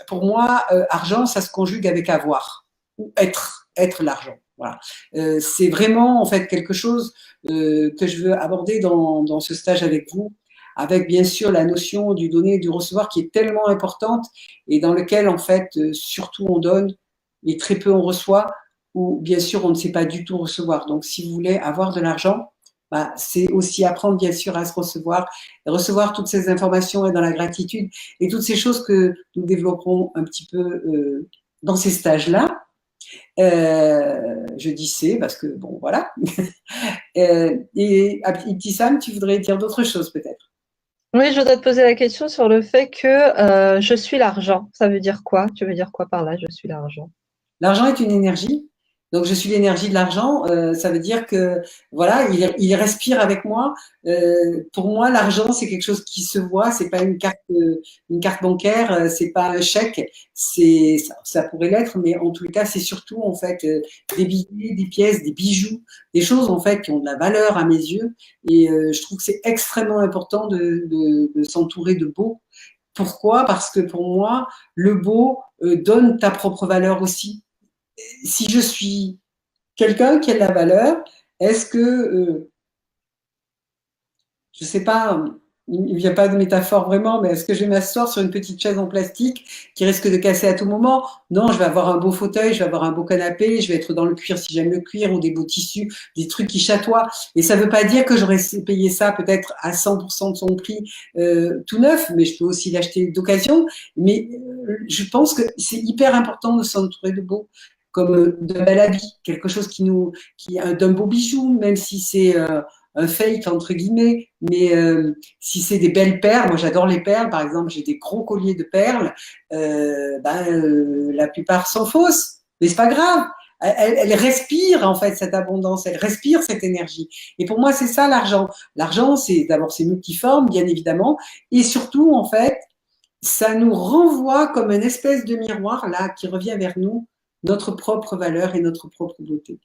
pour moi, argent, ça se conjugue avec avoir ou être l'argent. Voilà. C'est vraiment en fait quelque chose que je veux aborder dans ce stage avec vous, avec bien sûr la notion du donner et du recevoir qui est tellement importante et dans lequel en fait surtout on donne et très peu on reçoit, ou bien sûr on ne sait pas du tout recevoir. Donc si vous voulez avoir de l'argent, bah, c'est aussi apprendre bien sûr à se recevoir, et recevoir toutes ces informations et dans la gratitude et toutes ces choses que nous développerons un petit peu dans ces stages-là. Je dis c'est parce que bon voilà. Et Ibtissam, tu voudrais dire d'autres choses peut-être? Oui, je voudrais te poser la question sur le fait que je suis l'argent. Ça veut dire quoi? Tu veux dire quoi par là, je suis l'argent? L'argent est une énergie. Donc, je suis l'énergie de l'argent. Ça veut dire que, voilà, il respire avec moi. Pour moi, l'argent, c'est quelque chose qui se voit. C'est pas une carte bancaire. C'est pas un chèque. Ça pourrait l'être, mais en tous les cas, c'est surtout, en fait, des billets, des pièces, des bijoux, des choses, en fait, qui ont de la valeur à mes yeux. Et je trouve que c'est extrêmement important de s'entourer de beau. Pourquoi? Parce que pour moi, le beau donne ta propre valeur aussi. Si je suis quelqu'un qui a de la valeur, est-ce que, je ne sais pas, il ne vient pas de métaphore vraiment, mais est-ce que je vais m'asseoir sur une petite chaise en plastique qui risque de casser à tout moment? Non, je vais avoir un beau fauteuil, je vais avoir un beau canapé, je vais être dans le cuir si j'aime le cuir, ou des beaux tissus, des trucs qui chatoient. Et ça ne veut pas dire que j'aurais payé ça peut-être à 100% de son prix tout neuf, mais je peux aussi l'acheter d'occasion. Mais je pense que c'est hyper important de s'entourer de beau, comme d'un bel habit, quelque chose d'un beau bijou, même si c'est un fake entre guillemets, mais si c'est des belles perles, moi j'adore les perles, par exemple j'ai des gros colliers de perles, la plupart sont fausses, mais c'est pas grave. Elle respire en fait cette abondance, elle respire cette énergie. Et pour moi c'est ça l'argent. L'argent c'est d'abord c'est multiforme bien évidemment, et surtout en fait ça nous renvoie comme une espèce de miroir là qui revient vers nous notre propre valeur et notre propre beauté.